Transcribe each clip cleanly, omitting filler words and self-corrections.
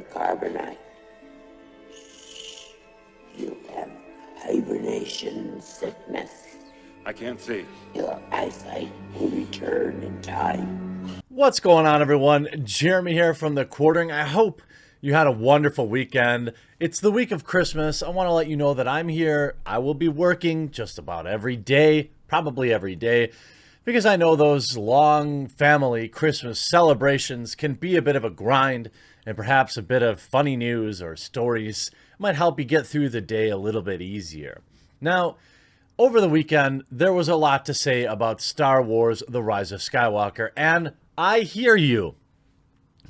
the carbonite. You have hibernation sickness. I can't see. Your eyesight will return in time. What's going on, everyone? Jeremy here from The Quartering. I hope you had a wonderful weekend. It's the week of Christmas. I want to let you know that I'm here. I will be working just about every day, probably every day, because I know those long family Christmas celebrations can be a bit of a grind, and perhaps a bit of funny news or stories might help you get through the day a little bit easier. Now, over the weekend, there was a lot to say about Star Wars: The Rise of Skywalker, and I hear you.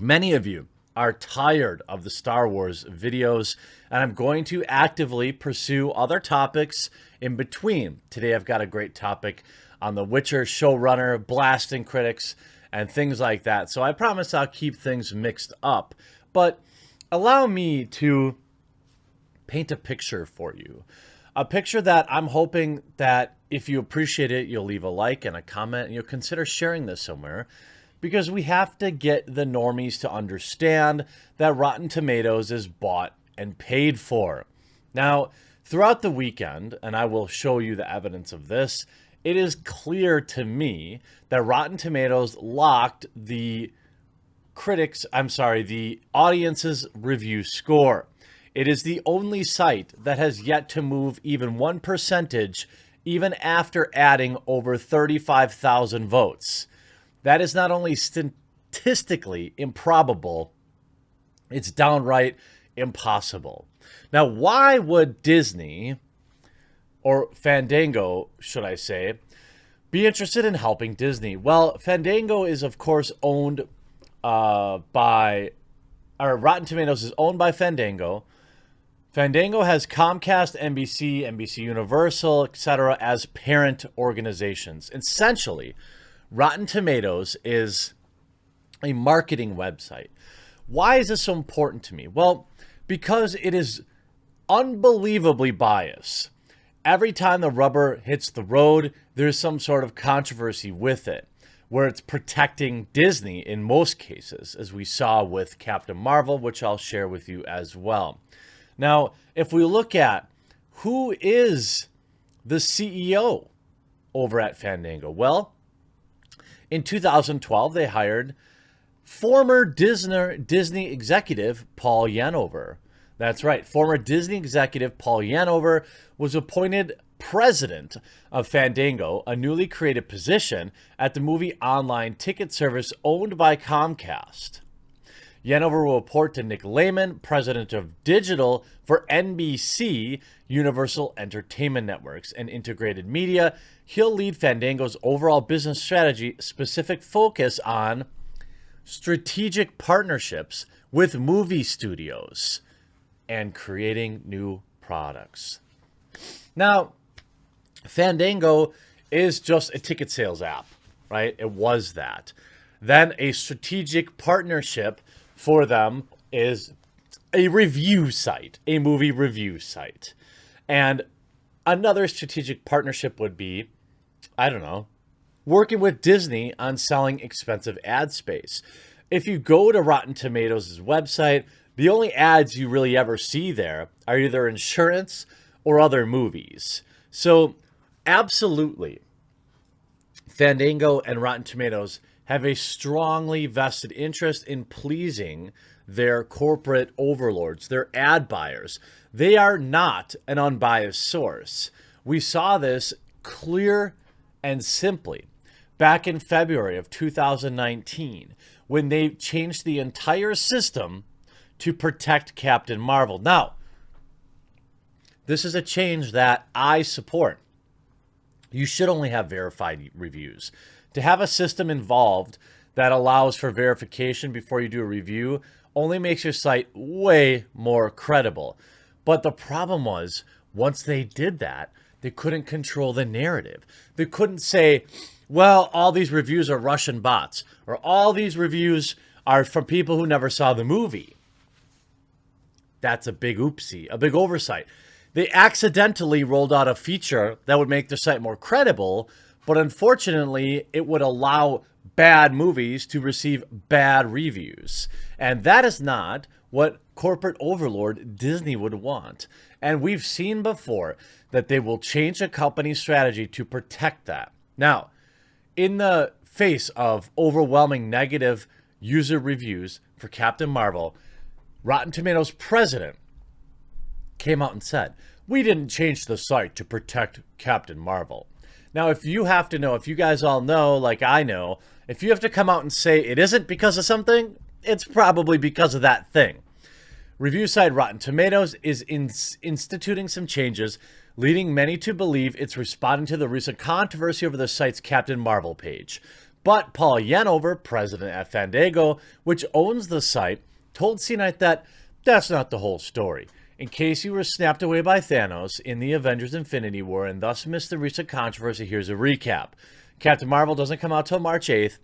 Many of you are tired of the Star Wars videos, and I'm going to actively pursue other topics in between. Today I've got a great topic on The Witcher showrunner, blasting critics, and things like that. So I promise I'll keep things mixed up, but allow me to paint a picture for you. A picture that I'm hoping that if you appreciate it, you'll leave a like and a comment, and you'll consider sharing this somewhere, because we have to get the normies to understand that Rotten Tomatoes is bought and paid for. Now, throughout the weekend, and I will show you the evidence of this, it is clear to me that Rotten Tomatoes locked the the audience's review score. It is the only site that has yet to move even 1%, even after adding over 35,000 votes. That is not only statistically improbable, it's downright impossible. Now, why would Disney, or Fandango, should I say, be interested in helping Disney? Well, Fandango is, of course, owned Rotten Tomatoes is owned by Fandango. Fandango has Comcast, NBC, NBC Universal, etc. as parent organizations. Essentially, Rotten Tomatoes is a marketing website. Why is this so important to me? Well, because it is unbelievably biased. Every time the rubber hits the road, there's some sort of controversy with it, where it's protecting Disney in most cases, as we saw with Captain Marvel, which I'll share with you as well. Now, if we look at who is the CEO over at Fandango, well, in 2012, they hired former Disney executive Paul Yanover. That's right. Former Disney executive Paul Yanover was appointed president of Fandango, a newly created position at the movie online ticket service owned by Comcast. Yanover will report to Nick Lehman, president of digital for NBC, Universal Entertainment Networks, and Integrated Media. He'll lead Fandango's overall business strategy, specific focus on strategic partnerships with movie studios and creating new products. Now, Fandango is just a ticket sales app, right? It was that. Then a strategic partnership for them is a review site, a movie review site. And another strategic partnership would be, I don't know, working with Disney on selling expensive ad space. If you go to Rotten Tomatoes' website, the only ads you really ever see there are either insurance or other movies. So absolutely, Fandango and Rotten Tomatoes have a strongly vested interest in pleasing their corporate overlords, their ad buyers. They are not an unbiased source. We saw this clear and simply back in February of 2019 when they changed the entire system to protect Captain Marvel. Now, this is a change that I support. You should only have verified reviews. To have a system involved that allows for verification before you do a review only makes your site way more credible. But the problem was, once they did that, they couldn't control the narrative. They couldn't say, well, all these reviews are Russian bots, or all these reviews are from people who never saw the movie. That's a big oopsie, a big oversight. They accidentally rolled out a feature that would make their site more credible, but unfortunately, it would allow bad movies to receive bad reviews. And that is not what corporate overlord Disney would want. And we've seen before that they will change a company's strategy to protect that. Now, in the face of overwhelming negative user reviews for Captain Marvel, Rotten Tomatoes president came out and said, "We didn't change the site to protect Captain Marvel." Now, if you have to know, if you guys all know, like I know, if you have to come out and say it isn't because of something, it's probably because of that thing. Review site Rotten Tomatoes is instituting some changes, leading many to believe it's responding to the recent controversy over the site's Captain Marvel page. But Paul Yanover, president at Fandango, which owns the site, told CNET that that's not the whole story. In case you were snapped away by Thanos in the Avengers Infinity War and thus missed the recent controversy, here's a recap. Captain Marvel doesn't come out till March 8th,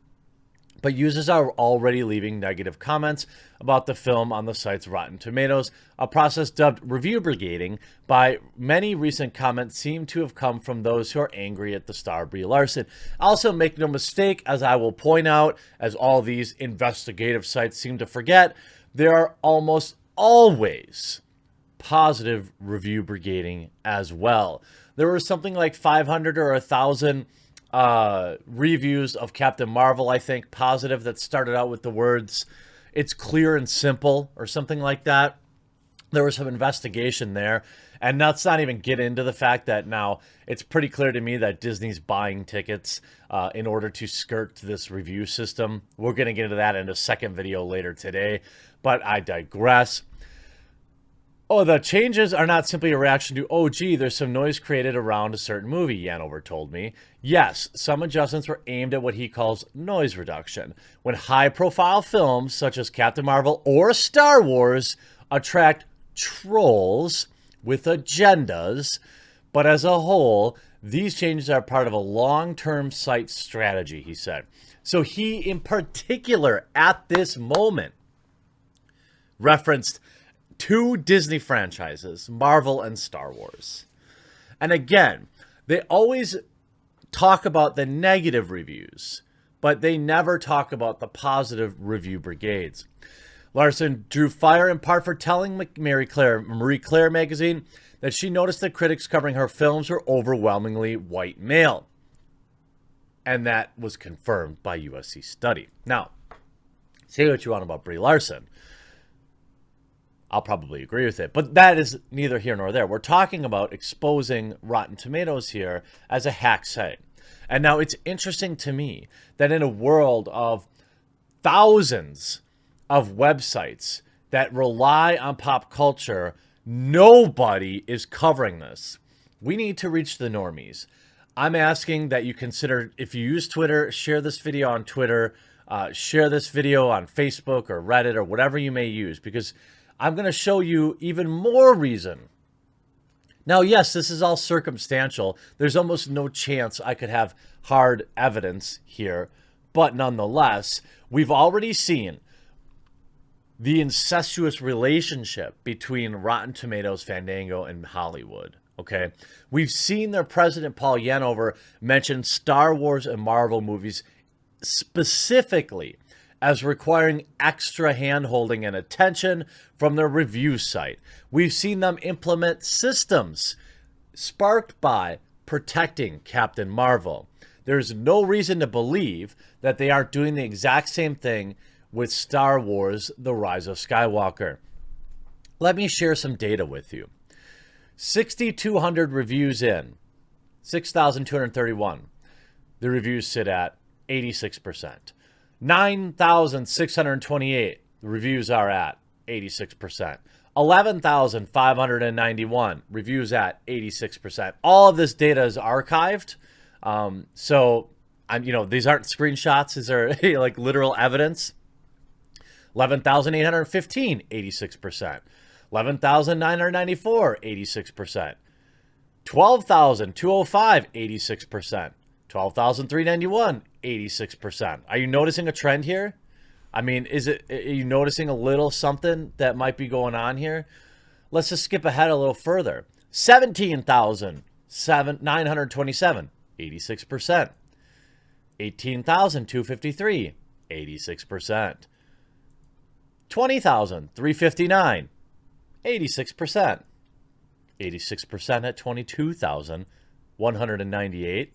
but users are already leaving negative comments about the film on the site's Rotten Tomatoes, a process dubbed review brigading. By many recent comments seem to have come from those who are angry at the star Brie Larson. Also, make no mistake, as I will point out, as all these investigative sites seem to forget, there are almost always positive review brigading as well. There were something like 500 or 1,000 reviews of Captain Marvel, I think, positive, that started out with the words, "It's clear and simple," or something like that. There was some investigation there. And let's not even get into the fact that now it's pretty clear to me that Disney's buying tickets in order to skirt this review system. We're going to get into that in a second video later today, but I digress. Oh, the changes are not simply a reaction to, oh, gee, there's some noise created around a certain movie, Yanover told me. Yes, some adjustments were aimed at what he calls noise reduction. When high-profile films such as Captain Marvel or Star Wars attract trolls with agendas, but as a whole, these changes are part of a long-term site strategy, he said. So he, in particular, at this moment, referenced two Disney franchises, Marvel and Star Wars. And again, they always talk about the negative reviews, but they never talk about the positive review brigades. Larson drew fire in part for telling Marie Claire magazine that she noticed that critics covering her films were overwhelmingly white male. And that was confirmed by USC study. Now, say what you want about Brie Larson. I'll probably agree with it, but that is neither here nor there. We're talking about exposing Rotten Tomatoes here as a hack site. And now it's interesting to me that in a world of thousands of websites that rely on pop culture, nobody is covering this. We need to reach the normies. I'm asking that you consider, if you use Twitter, share this video on Twitter, share this video on Facebook or Reddit or whatever you may use, because I'm going to show you even more reason. Now, yes, this is all circumstantial. There's almost no chance I could have hard evidence here. But nonetheless, we've already seen the incestuous relationship between Rotten Tomatoes, Fandango, and Hollywood. Okay? We've seen their president, Paul Yanover, mention Star Wars and Marvel movies specifically as requiring extra hand-holding and attention from their review site. We've seen them implement systems sparked by protecting Captain Marvel. There's no reason to believe that they aren't doing the exact same thing with Star Wars: The Rise of Skywalker. Let me share some data with you. 6,200 reviews in, 6,231. The reviews sit at 86%. 9,628. The reviews are at 86%. 11,591 reviews at 86%. All of this data is archived. So these aren't screenshots. These are like literal evidence. 11,815, 86%. 11,994, 86%. 12,205, 86%. 12,391, 86%. Are you noticing a trend here? I mean, are you noticing a little something that might be going on here? Let's just skip ahead a little further. 17,927, 86%. 18,253, 86%. 20,359, 86%. 86% at 22,198.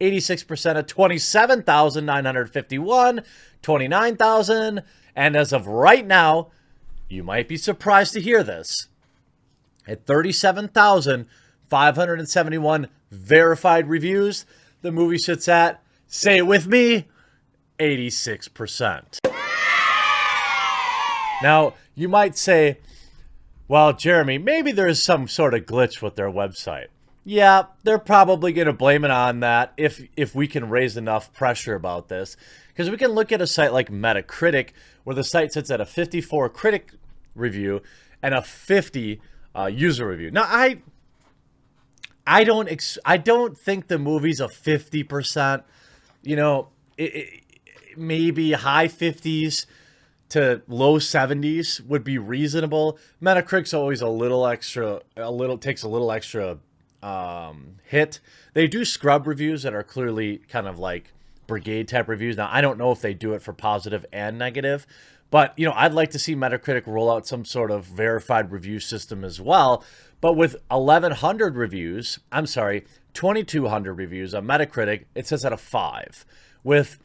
86% at 27,951, 29,000, and as of right now, you might be surprised to hear this, at 37,571 verified reviews, the movie sits at, say it with me, 86%. Now, you might say, well, Jeremy, maybe there's some sort of glitch with their website. Yeah, they're probably going to blame it on that if we can raise enough pressure about this. Because we can look at a site like Metacritic, where the site sits at a 54 critic review and a 50 user review. Now, I don't think the movie's a 50%. You know, maybe high 50s to low 70s would be reasonable. Metacritic's always takes a little extra hit. They do scrub reviews that are clearly kind of like brigade type reviews. Now, I don't know if they do it for positive and negative, but you know, I'd like to see Metacritic roll out some sort of verified review system as well. But with 2,200 reviews on Metacritic, it sits at a 5. With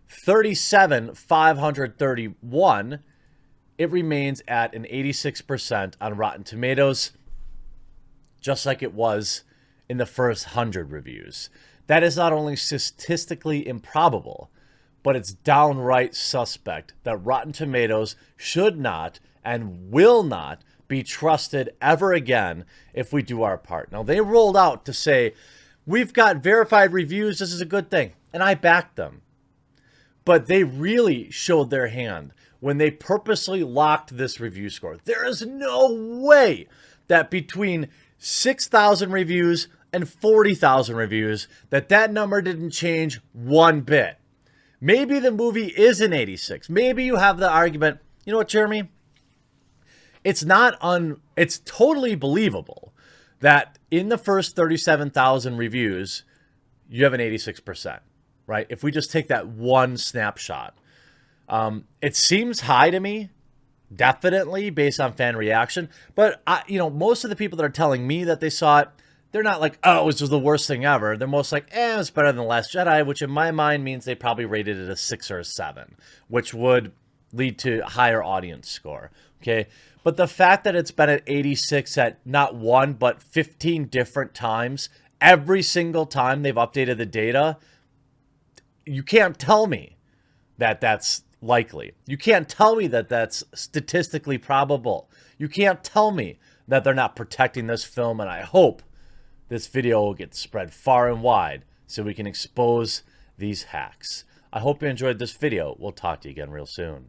37,531, it remains at an 86% on Rotten Tomatoes, just like it was in the first 100 reviews. That is not only statistically improbable, but it's downright suspect that Rotten Tomatoes should not and will not be trusted ever again if we do our part. Now, they rolled out to say, we've got verified reviews, this is a good thing, and I backed them. But they really showed their hand when they purposely locked this review score. There is no way that between 6,000 reviews and 40,000 reviews that number didn't change one bit. Maybe the movie is an 86. Maybe you have the argument, you know what, Jeremy? It's totally believable that in the first 37,000 reviews, you have an 86%, right? If we just take that one snapshot. It seems high to me, definitely, based on fan reaction. But, most of the people that are telling me that they saw it, they're not like, oh, it was just the worst thing ever. They're most like, it's better than The Last Jedi, which in my mind means they probably rated it a 6 or a 7, which would lead to a higher audience score, okay? But the fact that it's been at 86 at not one, but 15 different times, every single time they've updated the data, you can't tell me that that's likely. You can't tell me that that's statistically probable. You can't tell me that they're not protecting this film, and I hope this video will get spread far and wide so we can expose these hacks. I hope you enjoyed this video. We'll talk to you again real soon.